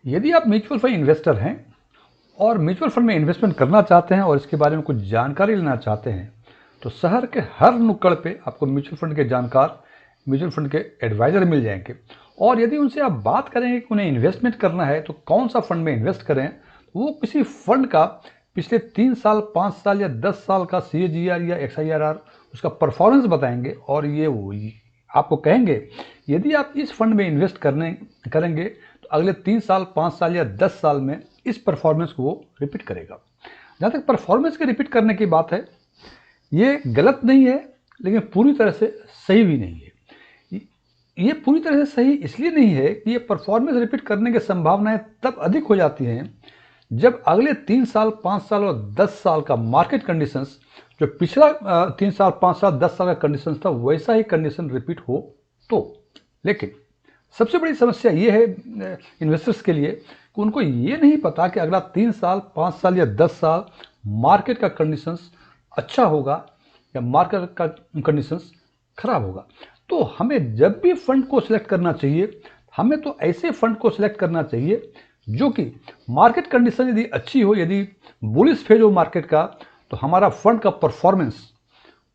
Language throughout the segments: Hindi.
यदि आप म्यूचुअल फंड इन्वेस्टर हैं और म्यूचुअल फंड में इन्वेस्टमेंट करना चाहते हैं और इसके बारे में कुछ जानकारी लेना चाहते हैं, तो शहर के हर नुक्कड़ पे आपको म्यूचुअल फंड के जानकार, म्यूचुअल फंड के एडवाइज़र मिल जाएंगे। और यदि उनसे आप बात करेंगे कि उन्हें इन्वेस्टमेंट करना है तो कौन सा फंड में इन्वेस्ट करें, वो किसी फंड का पिछले 3 साल, 5 साल या 10 साल का CAGR या XIRR उसका परफॉर्मेंस बताएंगे और ये वही आपको कहेंगे यदि आप इस फंड में इन्वेस्ट करेंगे तो अगले 3 साल, 5 साल या 10 साल में इस परफॉर्मेंस को वो रिपीट करेगा। जहाँ तक परफॉर्मेंस के रिपीट करने की बात है, ये गलत नहीं है लेकिन पूरी तरह से सही भी नहीं है। ये पूरी तरह से सही इसलिए नहीं है कि ये परफॉर्मेंस रिपीट करने की संभावनाएं तब अधिक हो जाती हैं जब अगले 3 साल, 5 साल और 10 साल का मार्केट कंडीशंस, जो पिछला 3 साल, 5 साल, 10 साल का कंडीशन था वैसा ही कंडीशन रिपीट हो तो। लेकिन सबसे बड़ी समस्या ये है इन्वेस्टर्स के लिए कि उनको ये नहीं पता कि अगला 3 साल, 5 साल या 10 साल मार्केट का कंडीशंस अच्छा होगा या मार्केट का कंडीशंस खराब होगा। तो हमें जब भी फंड को सिलेक्ट करना चाहिए, हमें तो ऐसे फंड को सिलेक्ट करना चाहिए जो कि मार्केट कंडीशन यदि अच्छी हो, यदि बुलिश फेज हो मार्केट का, तो हमारा फंड का परफॉर्मेंस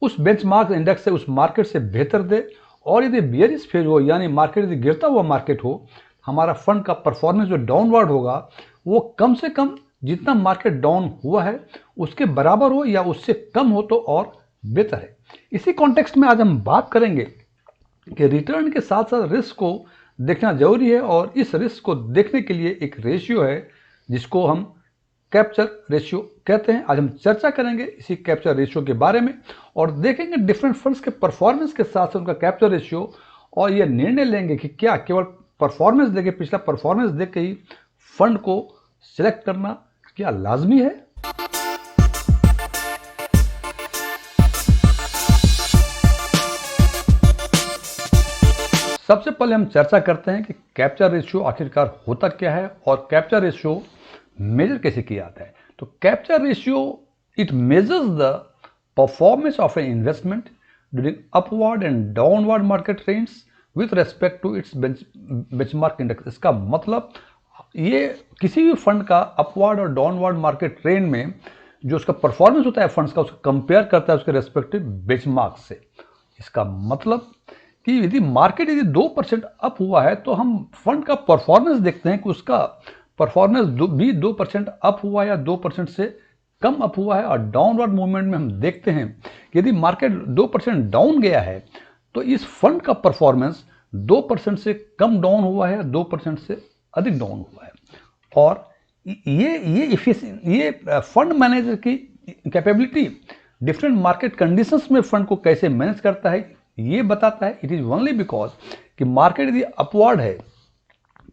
उस बेंचमार्क इंडेक्स से, उस मार्केट से बेहतर दे। और यदि बियरिश फेज हो, यानी मार्केट यदि गिरता हुआ मार्केट हो, हमारा फंड का परफॉर्मेंस जो डाउनवर्ड होगा वो कम से कम जितना मार्केट डाउन हुआ है उसके बराबर हो या उससे कम हो तो और बेहतर है। इसी कॉन्टेक्स्ट में आज हम बात करेंगे कि रिटर्न के साथ साथ रिस्क को देखना जरूरी है और इस रिस्क को देखने के लिए एक रेशियो है जिसको हम कैप्चर रेशियो कहते हैं। आज हम चर्चा करेंगे इसी कैप्चर रेशियो के बारे में और देखेंगे डिफरेंट फंड्स के परफॉर्मेंस के साथ साथ उनका कैप्चर रेशियो, और ये निर्णय लेंगे कि क्या केवल परफॉर्मेंस देके, पिछला परफॉर्मेंस देख के ही फंड को सिलेक्ट करना क्या लाजमी है। सबसे पहले हम चर्चा करते हैं कि कैप्चर रेशियो आखिरकार होता क्या है और कैप्चर रेशियो मेजर कैसे किया जाता है। तो capture ratio it measures the performance of an investment during upward and downward market trends with respect to its benchmark index. इसका मतलब ये किसी भी फंड का अपवर्ड और डाउनवर्ड मार्केट ट्रेंड में जो उसका परफॉर्मेंस होता है फंड्स का, उसका कंपेयर करता है उसके रेस्पेक्टिव बेंचमार्क से। इसका मतलब कि यदि मार्केट यदि 2% अप हुआ है तो हम फंड का परफॉर्मेंस देखते हैं कि उसका परफॉर्मेंस भी 2% अप हुआ या 2% से कम अप हुआ है। और डाउनवर्ड मूवमेंट में हम देखते हैं कि यदि मार्केट 2% डाउन गया है तो इस फंड का परफॉर्मेंस 2% से कम डाउन हुआ है, 2% से अधिक डाउन हुआ है। और ये फंड मैनेजर की कैपेबिलिटी डिफरेंट मार्केट कंडीशंस में फंड को कैसे मैनेज करता है ये बताता है। इट इज ओनली बिकॉज कि मार्केट यदि अपवर्ड है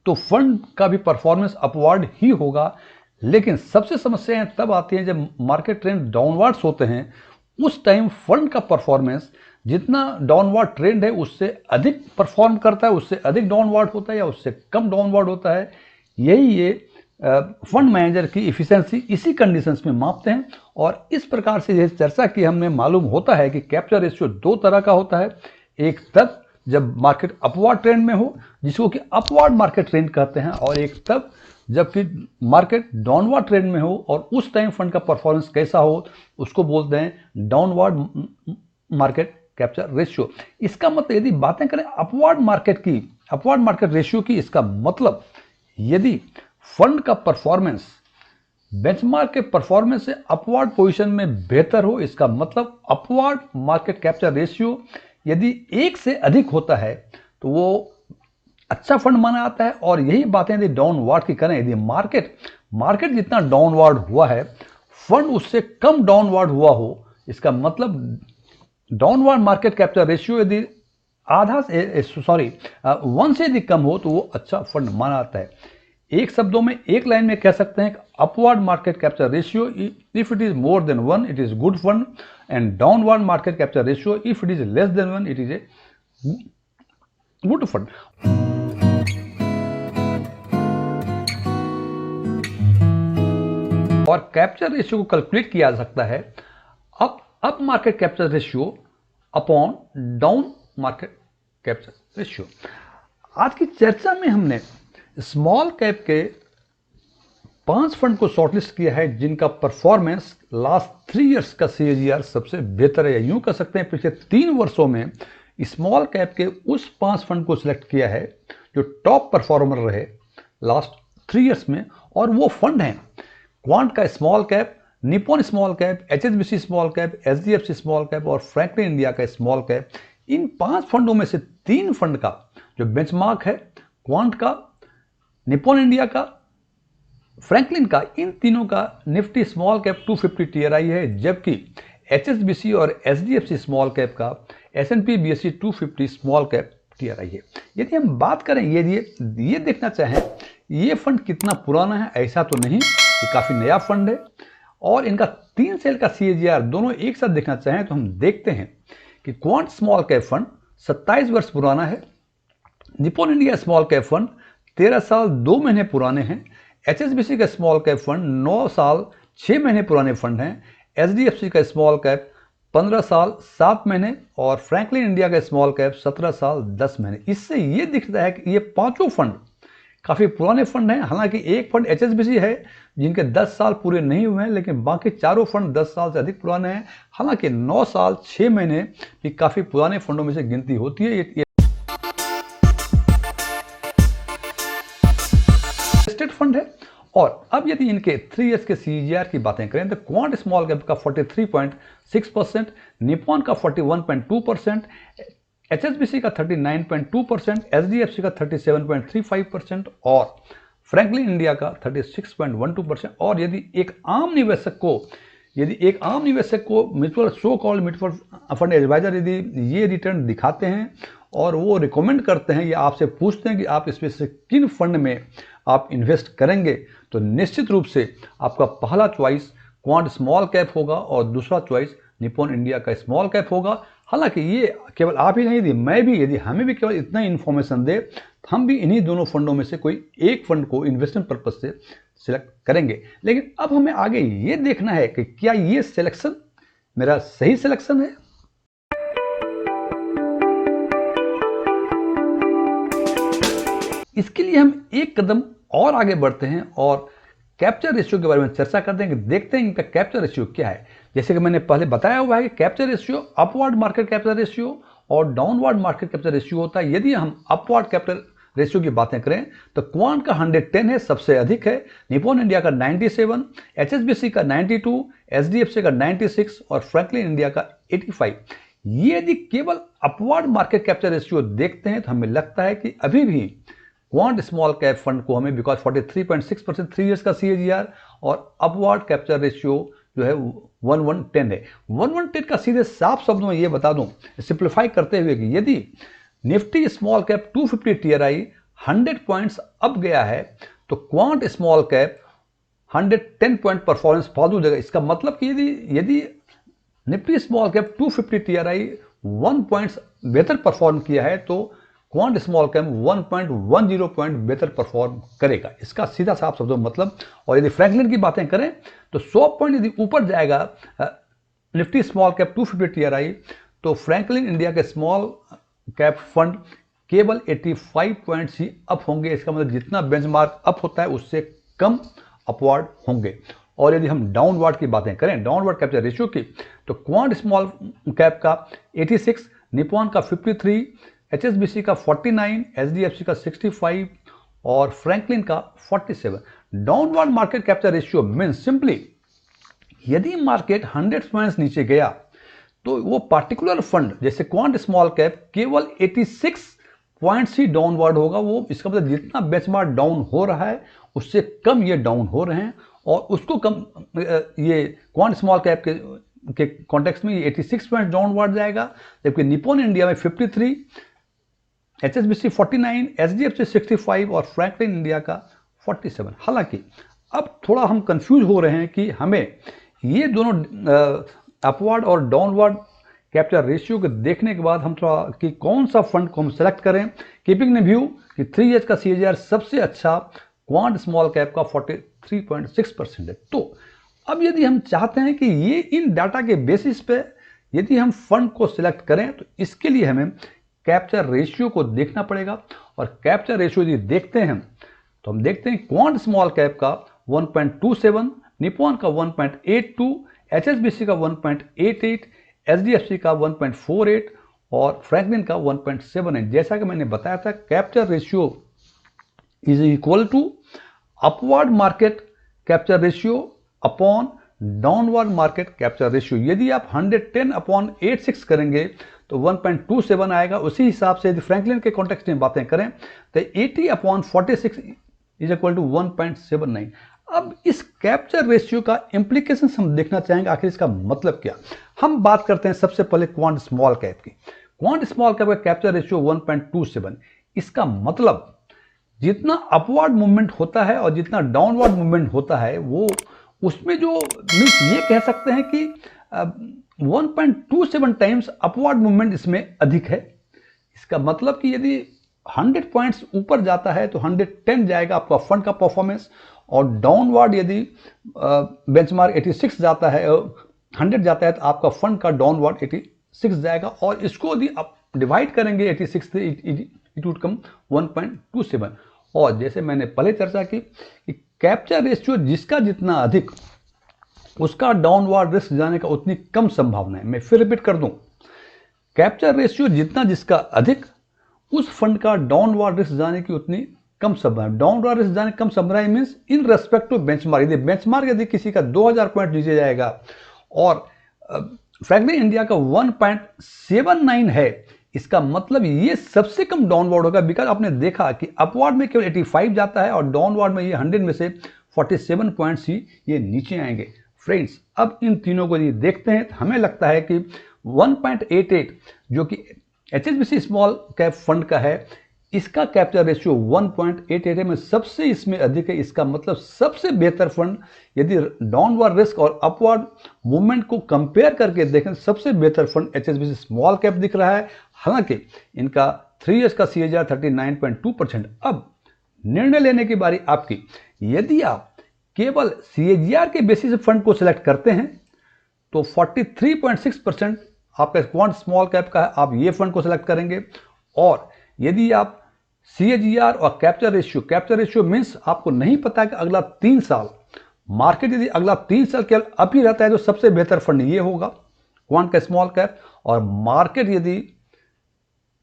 तो फंड का भी परफॉर्मेंस अपवर्ड ही होगा। लेकिन सबसे समस्याएं तब आती हैं जब मार्केट ट्रेंड डाउनवर्ड्स होते हैं। उस टाइम फंड का परफॉर्मेंस जितना डाउनवर्ड ट्रेंड है उससे अधिक परफॉर्म करता है, उससे अधिक डाउनवर्ड होता है या उससे कम डाउनवर्ड होता है। यही ये फंड मैनेजर की इफिशिएंसी इसी कंडीशंस में मापते हैं। और इस प्रकार से यह चर्चा की हमने मालूम होता है कि कैप्चर रेशियो 2 तरह का होता है। एक तब जब मार्केट अपवर्ड ट्रेंड में हो जिसको कि अपवर्ड मार्केट ट्रेंड कहते हैं, और एक तब जबकि मार्केट डाउनवर्ड ट्रेंड में हो और उस टाइम फंड का परफॉर्मेंस कैसा हो उसको बोलते हैं डाउनवर्ड मार्केट कैप्चर रेशियो। इसका मतलब यदि बातें करें अपवर्ड मार्केट रेशियो की, इसका मतलब यदि फंड का परफॉर्मेंस बेंचमार्क के परफॉर्मेंस से अपवर्ड पोजीशन में बेहतर हो, इसका मतलब अपवर्ड मार्केट कैप्चर रेशियो यदि 1 से अधिक होता है तो वो अच्छा फंड माना जाता है। और यही बातें यदि डाउनवर्ड की करें, यदि मार्केट जितना डाउनवर्ड हुआ है फंड उससे कम डाउनवर्ड हुआ हो, इसका मतलब डाउनवर्ड मार्केट कैप्चर रेशियो यदि 1 से यदि कम हो तो वो अच्छा फंड माना जाता है। एक शब्दों में, एक लाइन में कह सकते हैं कि upward market capture ratio if it is more than 1 it is good fund, and downward market capture ratio if it is less than 1 it is a good fund. और कैप्चर रेशियो को कैलकुलेट किया जा सकता है up market capture ratio upon down market capture ratio. आज की चर्चा में हमने स्मॉल कैप के 5 फंड को शॉर्टलिस्ट किया है जिनका परफॉर्मेंस लास्ट 3 इयर्स का CAGR सबसे बेहतर है। यूं कह सकते हैं पिछले 3 वर्षों में स्मॉल कैप के उस 5 फंड को सिलेक्ट किया है जो टॉप परफॉर्मर रहे लास्ट 3 इयर्स में, और वो फंड हैं क्वांट का small cap, Nippon small cap, HSBC small cap, SDFC small cap और फ्रैंकलिन इंडिया का स्मॉल कैप। इन 5 फंडों में से 3 फंड का जो बेंचमार्क है क्वांट का, निप्पॉन इंडिया का, फ्रैंकलिन का, इन तीनों का निफ्टी स्मॉल कैप 250 TRI है, जबकि HSBC और SDFC स्मॉल कैप का S&P BSE 250 small cap TRI है। यदि हम बात करें, ये देखना चाहें ये फंड कितना पुराना है, ऐसा तो नहीं, ये काफ़ी नया फंड है और इनका 3 साल का CAGR दोनों एक साथ देखना चाहें तो हम देखते हैं कि क्वांट स्मॉल कैप फंड 27 वर्ष पुराना है, Nippon India small cap fund 13 साल 2 महीने पुराने हैं, HSBC का स्मॉल कैप फंड 9 साल 6 महीने पुराने फंड हैं, SDFC का स्मॉल कैप 15 साल 7 महीने और फ्रैंकलिन इंडिया का स्मॉल कैप 17 साल 10 महीने। इससे ये दिखता है कि ये पांचों फंड काफ़ी पुराने फंड हैं। हालांकि एक फंड HSBC है जिनके 10 साल पूरे नहीं हुए हैं, लेकिन बाकी चारों फंड 10 साल से अधिक पुराने हैं। हालांकि 9 साल 6 महीने भी काफ़ी पुराने फंडों में से गिनती होती है। ये लिस्टेड फंड है। और अब यदि इनके 3 इयर्स के CAGR की बातें करें तो क्वांट स्मॉल कैप का 43.6%, निप्पॉन का 41.2%, HSBC का 39.2%, SDFC का 37.35% और फ्रैंकलिन इंडिया का 36.12%। और यदि एक आम निवेशक को mutual so called mutual fund advisor यदि ये रिटर्न दिखाते हैं और वो रिकमेंड करते हैं या आपसे पूछते हैं कि आप इसमें से किन फंड में आप इन्वेस्ट करेंगे, तो निश्चित रूप से आपका पहला चॉइस क्वांट स्मॉल कैप होगा और दूसरा चॉइस निप्पॉन इंडिया का स्मॉल कैप होगा। हालांकि ये केवल आप ही नहीं, यदि मैं भी, यदि हमें भी केवल इतना इन्फॉर्मेशन दे, हम भी इन्हीं दोनों फंडों में से कोई एक फंड को इन्वेस्टमेंट पर्पज से सिलेक्ट करेंगे। लेकिन अब हमें आगे ये देखना है कि क्या ये सिलेक्शन मेरा सही सिलेक्शन है। इसके लिए हम एक कदम और आगे बढ़ते हैं और कैप्चर रेशियो के बारे में चर्चा करते हैं कि देखते हैं इनका कैप्चर रेशियो क्या है। जैसे कि मैंने पहले बताया हुआ है कि capture ratio upward market capture ratio और डाउनवर्ड मार्केट कैप्चर रेशियो होता है। यदि हम अपवर्ड कैप्चर रेशियो की बातें करें तो क्वांट का 110 है, सबसे अधिक है, निप्पॉन इंडिया का 97, HSBC का 92, SDFC का 96 और फ्रैंकलिन इंडिया का 85। ये यदि केवल अपवर्ड मार्केट कैप्चर रेशियो देखते हैं तो हमें लगता है कि अभी भी क्वांट स्मॉल कैप फंड को हमें, बिकॉज 43.6% 3 इयर्स का CAGR और अपवर्ड कैप्चर रेशियो जो है 1110 है। 1110 का सीधे साफ शब्दों में ये बता दूं, सिंप्लीफाई करते हुए, कि यदि Nifty small cap 250 TRI 100 points up गया है तो quant small cap 110 point performance फालतू देगा। इसका मतलब कि यदि Nifty small cap 250 TRI 1 points बेहतर परफॉर्म किया है तो क्वांट स्मॉल कैप 1.10 पॉइंट बेहतर परफॉर्म करेगा। इसका सीधा साफ शब्दों मतलब। और यदि फ्रैंकलिन की बातें करें तो 100 पॉइंट यदि ऊपर जाएगा निफ्टी स्मॉल कैप 250 TRI तो फ्रैंकलिन इंडिया के स्मॉल कैप फंड केवल 85 पॉइंट्स ही अप होंगे। इसका मतलब जितना बेंचमार्क अप होता है उससे कम अपवर्ड होंगे। और यदि हम डाउनवर्ड की बातें करें, डाउनवर्ड कैप्चर रेशियो की, तो क्वांट स्मॉल कैप का 86, निप्पॉन का 53, HSBC का 49, SDFC का 65 और फ्रैंकलिन का 47। Downward market capture ratio means simply यदि मार्केट 100 पॉइंट्स नीचे गया तो वो पार्टिकुलर फंड जैसे क्वांट स्मॉल कैप केवल 86 पॉइंट्स ही डाउनवर्ड होगा। वो इसका मतलब जितना बेंचमार्क डाउन हो रहा है उससे कम ये डाउन हो रहे हैं और उसको कम ये क्वांट स्मॉल कैप के कॉन्टेक्स्ट में ये 86 पॉइंट डाउनवर्ड जाएगा, जबकि निप्पॉन इंडिया में 53, HSBC 49, SDFC 65 और फ्रैंकलिन इंडिया का 47। हालांकि अब थोड़ा हम कंफ्यूज हो रहे हैं कि हमें ये दोनों अपवर्ड और डाउनवर्ड कैप्चर रेशियो को देखने के बाद हम थोड़ा कि कौन सा फंड को हम सेलेक्ट करें, कीपिंग इन व्यू कि 3 इयर्स का CAGR सबसे अच्छा क्वांट स्मॉल कैप का 43.6% है। तो अब यदि हम चाहते हैं कि ये इन डाटा के बेसिस पे यदि हम फंड को सिलेक्ट करें तो इसके लिए हमें कैप्चर रेशियो को देखना पड़ेगा। और कैप्चर रेशियो यदि देखते हैं तो हम देखते हैं क्वांट स्मॉल कैप का 1.27, निप्पॉन का 1.82, HSBC का 1.88, HDFC का 1.48 और फ्रैंकलिन का 1.78। जैसा कि मैंने बताया था, capture ratio is equal to upward market capture ratio upon downward market capture ratio. यदि आप 110/86 करेंगे तो 1.27 आएगा। उसी हिसाब से यदि फ्रैंकलिन के कॉन्टेक्स्ट में बातें करें तो 80/46 इज इक्वल टू 1.79। अब इस कैप्चर रेशियो का इंप्लीकेशन हम देखना चाहेंगे, आखिर इसका मतलब क्या। हम बात करते हैं सबसे पहले क्वांट स्मॉल कैप की। क्वांट स्मॉल कैप का कैप्चर रेशियो 1.27। इसका मतलब जितना अपवर्ड मूवमेंट होता है और जितना डाउनवर्ड मूवमेंट होता है, वो उसमें जो मीन्स ये कह सकते हैं कि 1.27 टाइम्स अपवर्ड मूवमेंट इसमें अधिक है। इसका मतलब कि यदि 100 पॉइंट्स ऊपर जाता है तो 110 जाएगा आपका फंड का परफॉर्मेंस, और डाउनवर्ड यदि बेंचमार्क 86 जाता है, 100 जाता है तो आपका फंड का डाउनवर्ड 86 जाएगा। और इसको यदि आप डिवाइड करेंगे 86 से, इट वुड कम 1.27। और जैसे मैंने पहले चर्चा की कि कैप्चर रेशियो जिसका जितना अधिक, उसका डाउनवर्ड रिस्क जाने का उतनी कम संभावना है। मैं फिर रिपीट कर दूं, कैप्चर रेशियो जितना जिसका अधिक, उस फंड का डाउनवर्ड रिस्क जाने की उतनी कम संभावना। डाउनवर्ड रिस्क जाने कम संभावना means in respect to benchmark. यदि बेंचमार्क यदि किसी का 2000 पॉइंट नीचे जाएगा और फ्रैंकलिन इंडिया का 1.79 है, इसका मतलब ये सबसे कम डाउनवर्ड होगा। बिकॉज आपने देखा कि अपवर्ड में केवल 85 जाता है और डाउनवर्ड में ये 100 में से 47 पॉइंट्स ही ये नीचे आएंगे। फ्रेंड्स, अब इन तीनों को यदि देखते हैं तो हमें लगता है कि 1.88 जो कि HSBC स्मॉल कैप फंड का है, इसका कैप्चर रेशियो 1.88 में सबसे इसमें अधिक है। इसका मतलब सबसे बेहतर फंड यदि डाउनवर्ड रिस्क और अपवर्ड मूवमेंट को कंपेयर करके देखें, सबसे बेहतर फंड HSBC स्मॉल कैप दिख रहा है। हालांकि इनका 3 इयर्स का CAGR 39.2%। अब निर्णय लेने की बारी आपकी। यदि आप केवल CAGR के बेसिस से फंड को सिलेक्ट करते हैं तो 43.6% आपका क्वांट स्मॉल कैप का है, आप ये फंड को सिलेक्ट करेंगे। और यदि आप CAGR और कैप्चर रेशियो मीन्स आपको नहीं पता कि अगला 3 साल मार्केट यदि अगला 3 साल केवल अप ही रहता है तो सबसे बेहतर फंड ये होगा क्वांट का स्मॉल कैप। और मार्केट यदि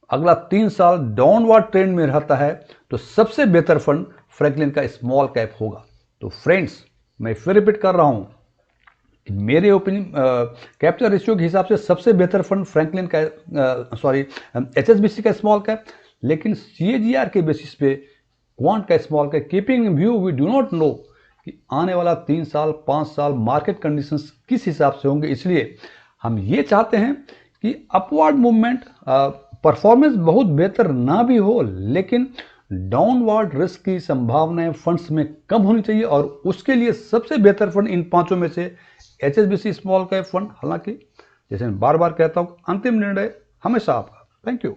अगला 3 साल डाउनवर्ड ट्रेंड में रहता है तो सबसे बेहतर फंड फ्रैंकलिन का स्मॉल कैप होगा। तो फ्रेंड्स, मैं फिर रिपीट कर रहा हूं, मेरे ओपिनियन कैप्चर रेशियो के हिसाब से सबसे बेहतर फंड फ्रैंकलिन का HSBC का स्मॉल कैप, लेकिन CAGR के बेसिस पे क्वांट का small cap. Keeping in view we do not know कि आने वाला 3 साल 5 साल मार्केट कंडीशंस किस हिसाब से होंगे, इसलिए हम ये चाहते हैं कि अपवर्ड मूवमेंट परफॉर्मेंस बहुत बेहतर ना भी हो, लेकिन डाउनवर्ड रिस्क की संभावनाएं फंड्स में कम होनी चाहिए। और उसके लिए सबसे बेहतर फंड इन पांचों में से HSBC स्मॉल कैप फंड। हालांकि जैसे मैं बार बार कहता हूं, अंतिम निर्णय हमेशा आपका। Thank you.